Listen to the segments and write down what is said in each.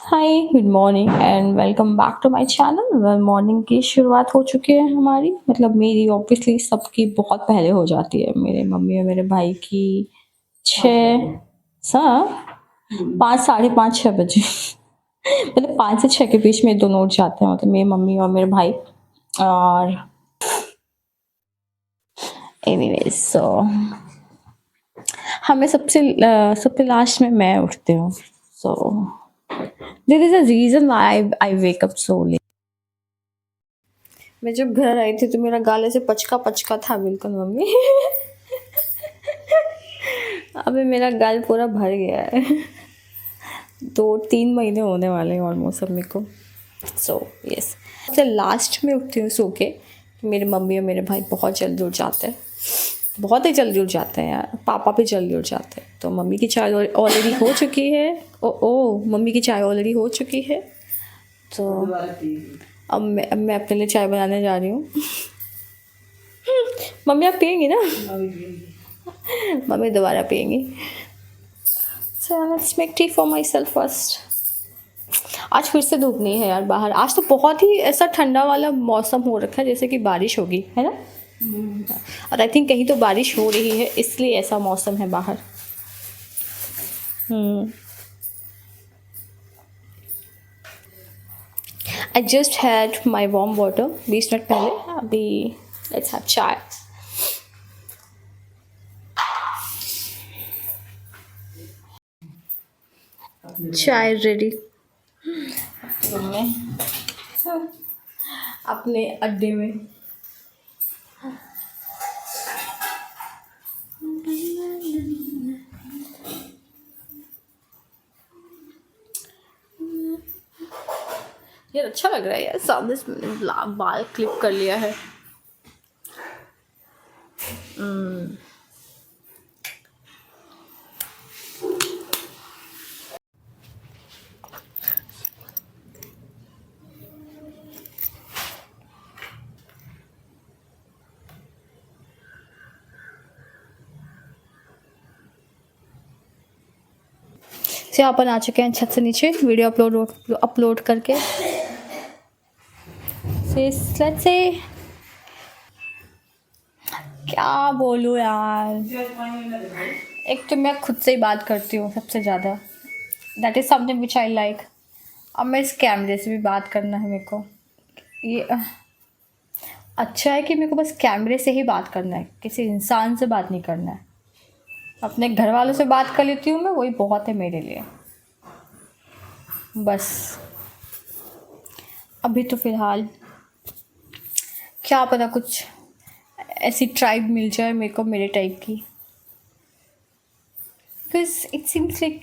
Hi good morning and welcome back to my channel. Well morning की शुरुआत हो चुकी है हमारी, मतलब मेरी ऑब्वियसली सबकी बहुत पहले हो जाती है। मेरे मम्मी और मेरे भाई की 6 5 5:30 6 बजे मतलब 5 से 6 के बीच में दोनों उठ जाते हैं, मतलब मेरी मम्मी और मेरे भाई। और एनीवेज सो हमें सबसे लास्ट में मैं उठती हूँ। So there is a reason why I wake up so late. मैं जब घर आई थी तो मेरा गाल ऐसे पचका पचका था बिल्कुल मम्मी। अभी मेरा गाल पूरा भर गया है। 2-3 महीने होने वाले हैं ऑलमोस्ट अब मेरे को। सो यस, सबसे लास्ट में उठती हूँ सो के। मेरे मम्मी और मेरे भाई बहुत जल्दी उठ जाते हैं, बहुत ही जल्दी उठ जाते हैं यार। पापा भी जल्दी उठ जाते हैं। तो मम्मी की चाय ऑलरेडी हो चुकी है। ओ मम्मी की चाय ऑलरेडी हो चुकी है। तो अब मैं अपने लिए चाय बनाने जा रही हूँ। मम्मी आप पियेंगी ना? मम्मी दोबारा पियेंगी। So let's make tea for myself first. आज फिर से धूप नहीं है यार बाहर। आज तो बहुत ही ऐसा ठंडा वाला मौसम हो रखा है जैसे कि बारिश होगी, है ना? और आई थिंक कहीं तो बारिश हो रही है, इसलिए ऐसा मौसम है बाहर। I just had my warm water 20 minute पहले। अभी लेट्स हैव चाय। चाय रेडी। अपने अड्डे में यार अच्छा लग रहा है यार। सामने से मैंने बाल क्लिप कर लिया है। से अपन आ चुके हैं छत से नीचे वीडियो अपलोड करके। लेट्स से क्या बोलूँ यार। एक तो मैं खुद से ही बात करती हूँ सबसे ज़्यादा। That is something which I like. अब मैं इस कैमरे से भी बात करना है मेरे को। ये अच्छा है कि मेरे को बस कैमरे से ही बात करना है, किसी इंसान से बात नहीं करना है। अपने घर वालों से बात कर लेती हूँ मैं, वही बहुत है मेरे लिए। बस अभी तो फ़िलहाल क्या पता कुछ ऐसी ट्राइब मिल जाए मेरे को, मेरे टाइप की। Because it seems like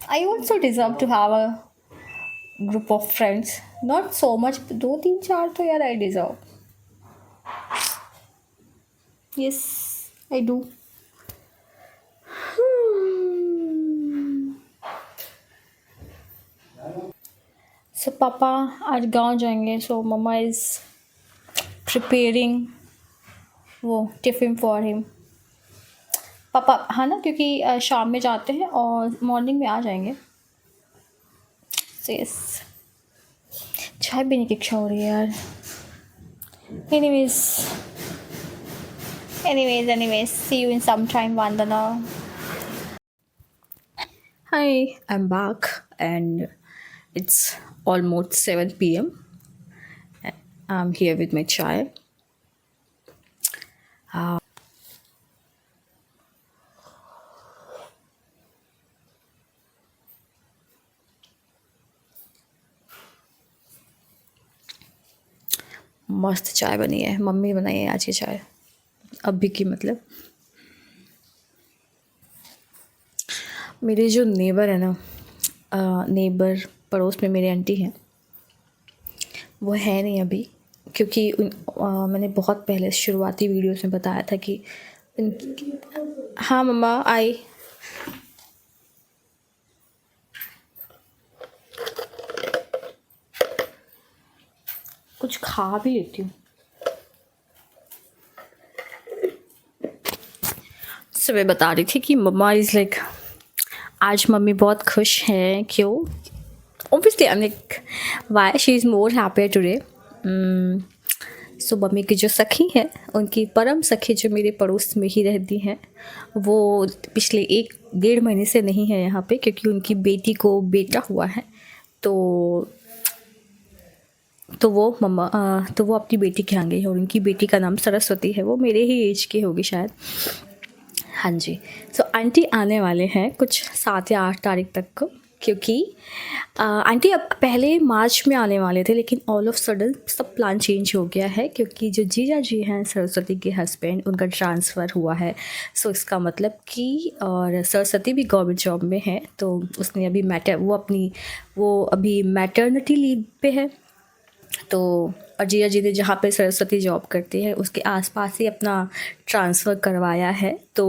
I also deserve to have a group of friends. Not so much, 2-3-4 तो यार I deserve. Yes I do. So papa आज गांव जाएंगे, सो मम्मा इज़ प्रिपेयरिंग वो टिफ़िन फॉर हिम। पापा हाँ ना, क्योंकि शाम में जाते हैं और मॉर्निंग में आ जाएंगे। यस, चाय पीने की इच्छा हो रही है यार। Anyways see you in some time Vandana. Hi, I'm back and it's almost 7 p.m. I'm here with my chai. मस्त चाय बनी है, मम्मी बनाई है आज की चाय। अभी की मतलब मेरे जो नेबर है ना, नेबर पड़ोस में मेरे आंटी हैं, वो है नहीं अभी। क्योंकि मैंने बहुत पहले शुरुआती वीडियोस में बताया था कि हाँ मम्मा आई। कुछ खा भी लेती हूँ। तो मैं बता रही थी कि मम्मा इज़ लाइक, आज मम्मी बहुत खुश हैं। क्यों? obviously I'm like, why she's more happier today. So mummy की जो सखी है, उनकी परम सखी जो मेरे पड़ोस में ही रहती हैं, वो पिछले 1 डेढ़ महीने से नहीं है यहाँ पे, क्योंकि उनकी बेटी को बेटा हुआ है। तो तो वो अपनी बेटी के यहाँ गई है, और उनकी बेटी का नाम सरस्वती है। वो मेरे ही एज की होगी शायद। हाँ जी। सो आंटी आने वाले हैं कुछ 7 या 8 तारीख तक को, क्योंकि आंटी अब पहले मार्च में आने वाले थे, लेकिन ऑल ऑफ सडन सब प्लान चेंज हो गया है, क्योंकि जो जीजा जी हैं सरस्वती के हस्बैंड, उनका ट्रांसफ़र हुआ है। सो इसका मतलब कि, और सरस्वती भी गवर्नमेंट जॉब में है, तो उसने अभी वो अभी मैटरनिटी लीव पे है। तो और जीजा जी ने जहाँ पे सरस्वती जॉब करती है उसके आसपास ही अपना ट्रांसफ़र करवाया है। तो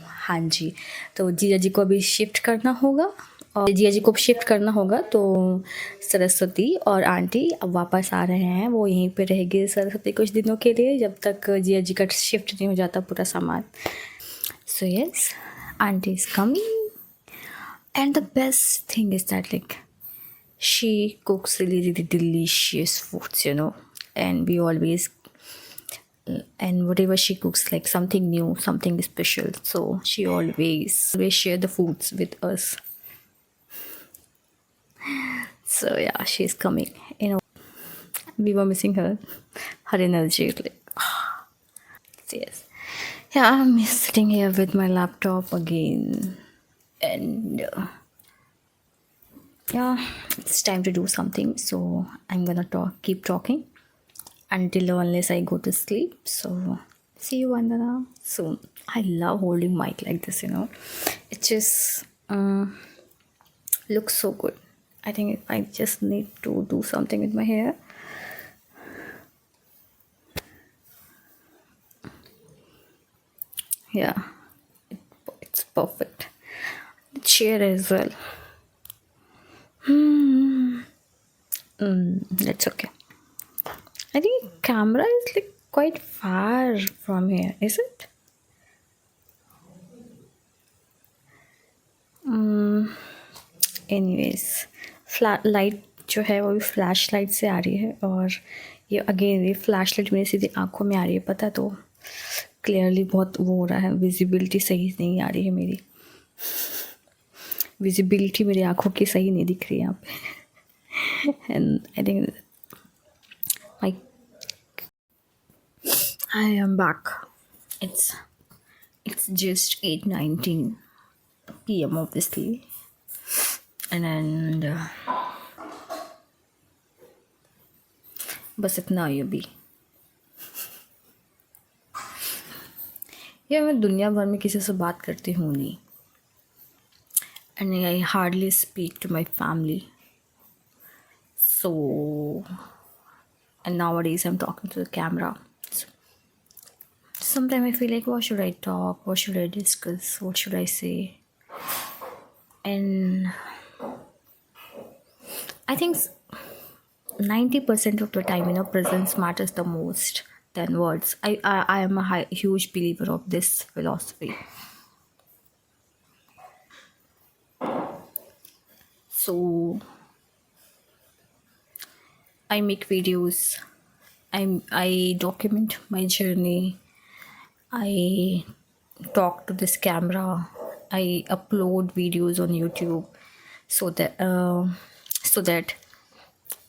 हाँ जी, तो जीजा जी को अभी शिफ्ट करना होगा, और जीजा जी को शिफ्ट करना होगा, तो सरस्वती और आंटी अब वापस आ रहे हैं। वो यहीं पे रहेगी सरस्वती कुछ दिनों के लिए, जब तक जीजा जी का शिफ्ट नहीं हो जाता पूरा सामान। So yes, aunty is coming, and the best thing is that like she cooks really delicious foods, and we always, and whatever she cooks, like something new, something special, so she always share the foods with us. So yeah, she's coming. We were missing her energy, like yes. Yeah, I'm sitting here with my laptop again, and yeah, it's time to do something, so I'm gonna keep talking until unless I go to sleep. So see you Vandana soon. I love holding mic like this, it just looks so good. I think I just need to do something with my hair. Yeah, it's perfect. The chair as well. That's okay. I think camera is like quite far from here, is it? Anyways, light जो है वो भी flash light से आ रही है, और ये again ये फ्लैश लाइट मेरी सीधी आँखों में आ रही है, पता, तो क्लियरली बहुत वो हो रहा है, विजिबिलिटी सही नहीं आ रही है मेरी, विजिबिलिटी मेरी आँखों की सही नहीं दिख रही है यहाँ पे। And I think I am back. It's just 8:19 p.m. obviously, and बस इतना ही अभी। या मैं दुनिया भर में किसी से बात करती हूँ नहीं, and I hardly speak to my family. So, and nowadays I'm talking to the camera. Sometimes I feel like, what should I talk? What should I discuss? What should I say? And I think 90% of the time, presence matters the most than words. I am a huge believer of this philosophy. So I make videos. I document my journey. I talk to this camera. I upload videos on YouTube so that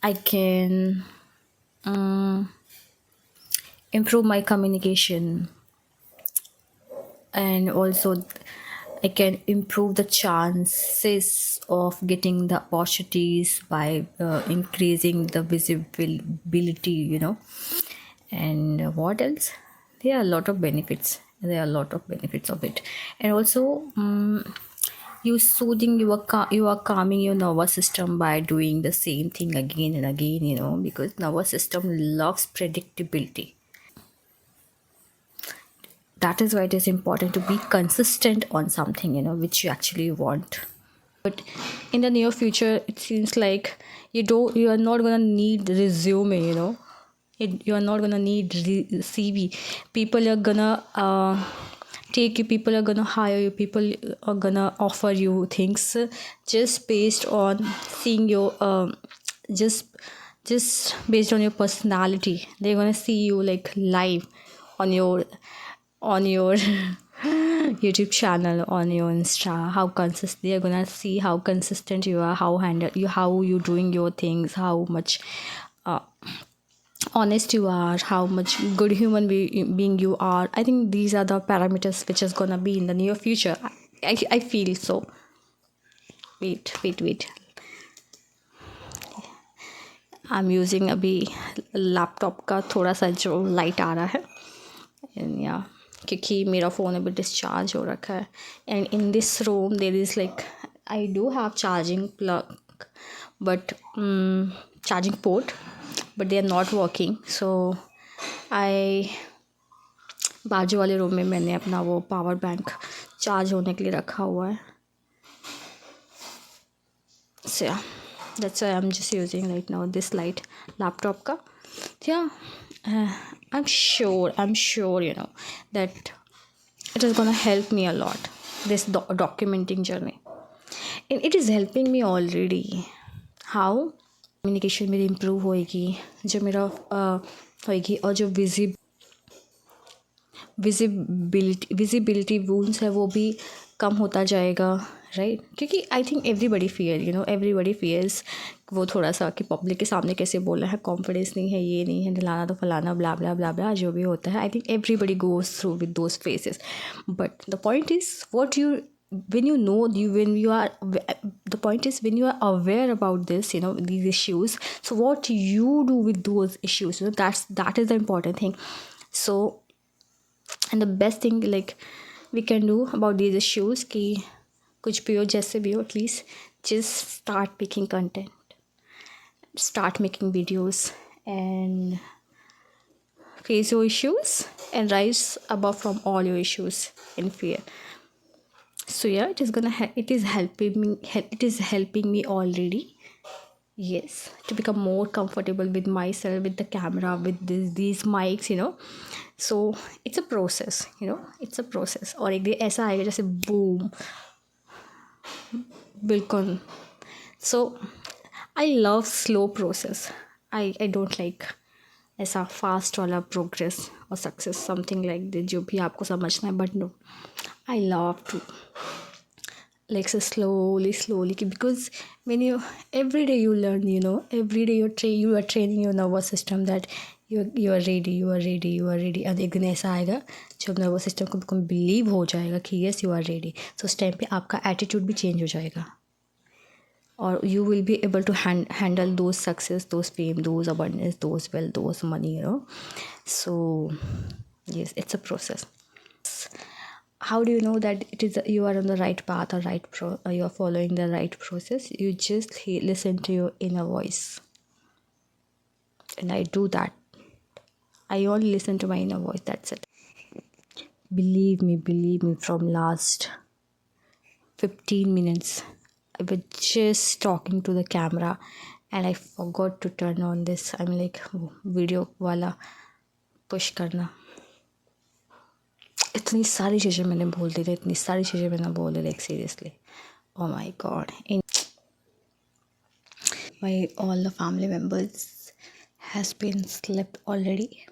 I can improve my communication, and also I can improve the chances of getting the opportunities by increasing the visibility, and what else? There are a lot of benefits. There are a lot of benefits of it, and also you are calming your nervous system by doing the same thing again and again, because nervous system loves predictability. That is why it is important to be consistent on something, which you actually want. But in the near future, it seems like you are not gonna need resume, you are not gonna need CV. People are gonna take you, people are gonna hire you, people are gonna offer you things just based on seeing your just based on your personality. They're gonna see you like live on your YouTube channel, on your Insta, how consistent. They're gonna see how consistent you are, how you doing your things, how much honest you are, how much good human being you are. I think these are the parameters which is gonna be in the near future. I feel so. Wait, I am using अभी laptop का थोड़ा सा जो light आ रहा है, या क्योंकि मेरा फ़ोन अभी डिस्चार्ज हो रखा है. And in this room there is like I do have charging plug but charging port, but they are not working. So I बाजू वाले रूम में मैंने अपना वो पावर बैंक चार्ज होने के लिए रखा हुआ है. So yeah, that's why I'm just using right now this light laptop ka. Yeah, I'm sure you know that it is gonna help me a lot, this documenting journey, and it is helping me already. How communication मेरी improve होएगी, जो मेरा होएगी, और जो visibility wounds है वो भी कम होता जाएगा, राइट. क्योंकि आई थिंक एवरीबडी फियर्स वो थोड़ा सा कि पब्लिक के सामने कैसे बोलना है, कॉन्फिडेंस नहीं है, ये नहीं है, दिलाना तो फलाना ब्ला ब्ला ब्ला ब्ला जो भी होता है. I think everybody goes through with those faces, but the point is what you when you know when you are the point is when you are aware about this, you know, these issues, so what you do with those issues, you know, that is the important thing. So and the best thing like we can do about these issues कि कुछ भी हो जैसे भी हो, at least just start making content, start making videos and face your issues and rise above from all your issues and fear. So yeah, it is helping me already, yes, to become more comfortable with myself, with the camera, with these mics, you know. So it's a process, you know, it's a process. और एक दिन ऐसा आएगा जैसे boom, बिल्कुल. So I love slow process. I don't like ऐसा fast वाला progress और सक्सेस, समथिंग लाइक दिस, जो भी आपको समझना है. But no, I love to like so slowly because when you every day you learn, you know, every day you are training your nervous system that you are ready. और एक दिन ऐसा आएगा जब नर्वस सिस्टम को बिल्कुल believe हो जाएगा कि यस यू आर रेडी. सो उस टाइम पे आपका एटीट्यूड भी चेंज हो जाएगा और you will be able to handle those success, those fame, those abundance, those wealth, those money, you know. So yes, it's a process. How do you know that it is you are on the right path or you are following the right process? You just listen to your inner voice, and I do that. I only listen to my inner voice, that's it. Believe me, from last 15 minutes I was just talking to the camera and I forgot to turn on this, I'm like video wala push karna. इतनी सारी चीज़ें मैंने बोल दी थी, like seriously, oh my god. My all the family members has been slept already,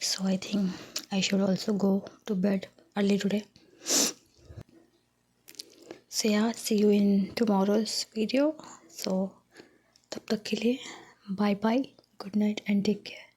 so I think I should also go to bed early today. So yeah, see you in tomorrow's video. So tab tak ke liye bye bye, good night and take care.